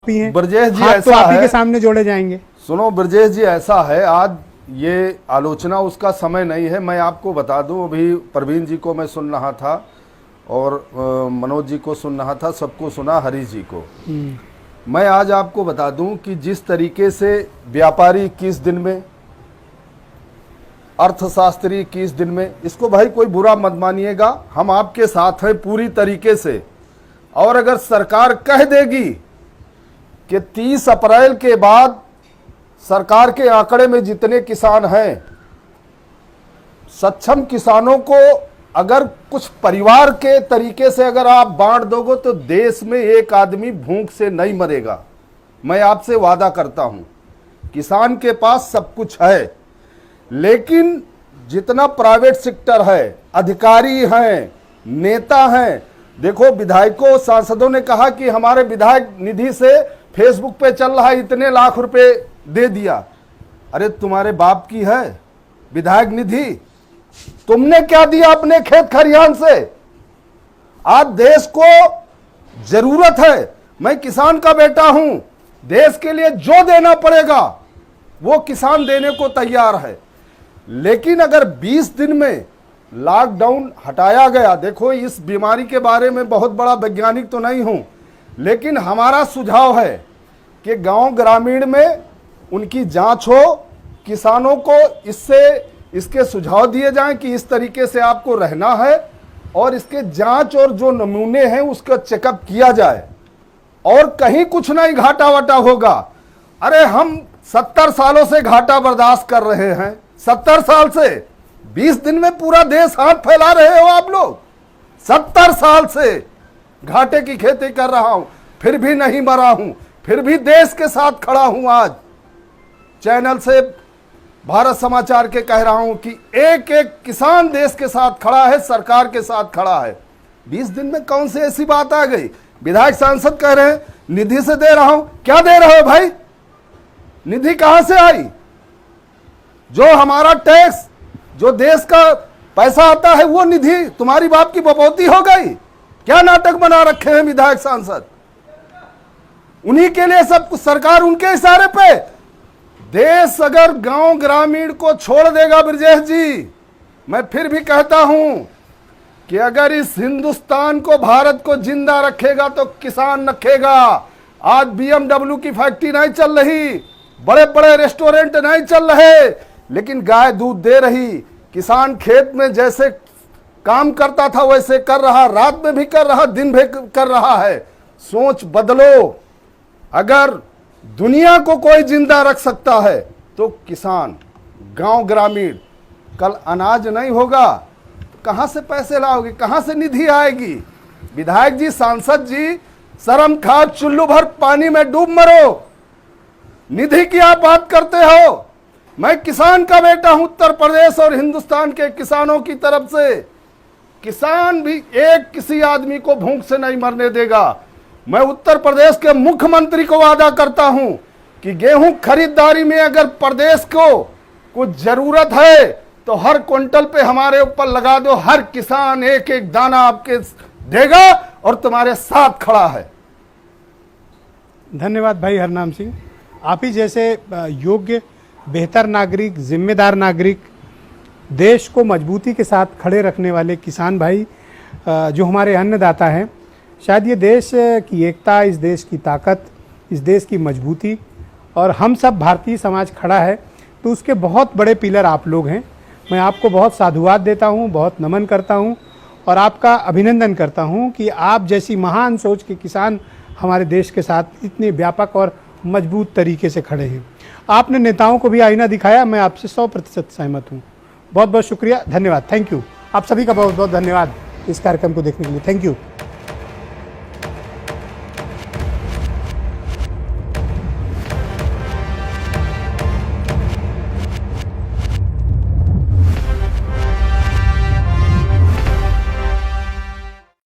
ब्रजेश जी, हाथ ऐसा तो आप ही है के सामने जोड़े जाएंगे। सुनो ब्रजेश जी, ऐसा है, आज ये आलोचना उसका समय नहीं है। मैं आपको बता दूं, अभी प्रवीण जी को मैं सुन रहा था और मनोज जी को सुन रहा था, सबको सुना, हरीश जी को। मैं आज आपको बता दूं कि जिस तरीके से व्यापारी 21 दिन में, अर्थशास्त्री 21 दिन में, इसको भाई कोई बुरा मत मानिएगा, हम आपके साथ हैं पूरी तरीके से। और अगर सरकार कह देगी कि 30 अप्रैल के बाद सरकार के आंकड़े में जितने किसान हैं, सक्षम किसानों को अगर कुछ परिवार के तरीके से अगर आप बांट दोगे तो देश में एक आदमी भूख से नहीं मरेगा। मैं आपसे वादा करता हूं, किसान के पास सब कुछ है, लेकिन जितना प्राइवेट सेक्टर है, अधिकारी हैं, नेता हैं, देखो विधायकों सांसदों ने कहा कि हमारे विधायक निधि से फेसबुक पे चल रहा है, इतने लाख रुपए दे दिया। अरे तुम्हारे बाप की है विधायक निधि? तुमने क्या दिया अपने खेत खरियान से? आज देश को जरूरत है, मैं किसान का बेटा हूं, देश के लिए जो देना पड़ेगा वो किसान देने को तैयार है। लेकिन अगर 20 दिन में लॉकडाउन हटाया गया, देखो इस बीमारी के बारे में बहुत बड़ा वैज्ञानिक तो नहीं हूं, लेकिन हमारा सुझाव है कि गांव ग्रामीण में उनकी जांच हो, किसानों को इसके सुझाव दिए जाएं कि इस तरीके से आपको रहना है, और इसके जांच और जो नमूने हैं उसका चेकअप किया जाए, और कहीं कुछ नहीं घाटा वाटा होगा। अरे हम 70 सालों से घाटा बर्दाश्त कर रहे हैं, 70 साल से। 20 दिन में पूरा देश हाथ फैला रहे हो आप लोग। 70 साल से घाटे की खेती कर रहा हूं, फिर भी नहीं मरा हूं, फिर भी देश के साथ खड़ा हूं। आज चैनल से, भारत समाचार के कह रहा हूं कि एक एक किसान देश के साथ खड़ा है, सरकार के साथ खड़ा है। 20 दिन में कौन सी ऐसी बात आ गई? विधायक सांसद कह रहे हैं निधि से दे रहा हूं। क्या दे रहे हो भाई? निधि कहां से आई? जो हमारा टैक्स, जो देश का पैसा आता है, वो निधि तुम्हारी बाप की बपौती हो गई? क्या नाटक बना रखे हैं विधायक सांसद? उन्हीं के लिए सब कुछ, सरकार उनके इशारे पे। देश अगर गांव ग्रामीण को छोड़ देगा ब्रजेश जी, मैं फिर भी कहता हूं कि अगर इस हिंदुस्तान को, भारत को जिंदा रखेगा तो किसान रखेगा। आज BMW की फैक्ट्री नहीं चल रही, बड़े बड़े रेस्टोरेंट नहीं चल रहे, लेकिन गाय दूध दे रही। किसान खेत में जैसे काम करता था वैसे कर रहा, रात में भी कर रहा, दिन भी कर रहा है। सोच बदलो। अगर दुनिया को कोई जिंदा रख सकता है तो किसान, गांव ग्रामीण। कल अनाज नहीं होगा तो कहां से पैसे लाओगे, कहां से निधि आएगी? विधायक जी, सांसद जी, शर्म खा, चुल्लू भर पानी में डूब मरो। निधि की आप बात करते हो? मैं किसान का बेटा हूं, उत्तर प्रदेश और हिंदुस्तान के किसानों की तरफ से। किसान भी एक किसी आदमी को भूख से नहीं मरने देगा। मैं उत्तर प्रदेश के मुख्यमंत्री को वादा करता हूं कि गेहूं खरीदारी में अगर प्रदेश को कुछ जरूरत है तो हर क्विंटल पे हमारे ऊपर लगा दो, हर किसान एक एक दाना आपके देगा और तुम्हारे साथ खड़ा है। धन्यवाद भाई हरनाम सिंह। आप ही जैसे योग्य, बेहतर नागरिक, जिम्मेदार नागरिक, देश को मजबूती के साथ खड़े रखने वाले किसान भाई जो हमारे अन्नदाता हैं, शायद ये देश की एकता, इस देश की ताकत, इस देश की मजबूती, और हम सब भारतीय समाज खड़ा है तो उसके बहुत बड़े पिलर आप लोग हैं। मैं आपको बहुत साधुवाद देता हूँ, बहुत नमन करता हूँ और आपका अभिनंदन करता हूँ कि आप जैसी महान सोच के किसान हमारे देश के साथ इतने व्यापक और मजबूत तरीके से खड़े हैं। आपने नेताओं को भी आईना दिखाया, मैं आपसे 100% सहमत हूँ। बहुत बहुत शुक्रिया, धन्यवाद, थैंक यू। आप सभी का बहुत बहुत धन्यवाद इस कार्यक्रम को देखने के लिए, थैंक यू।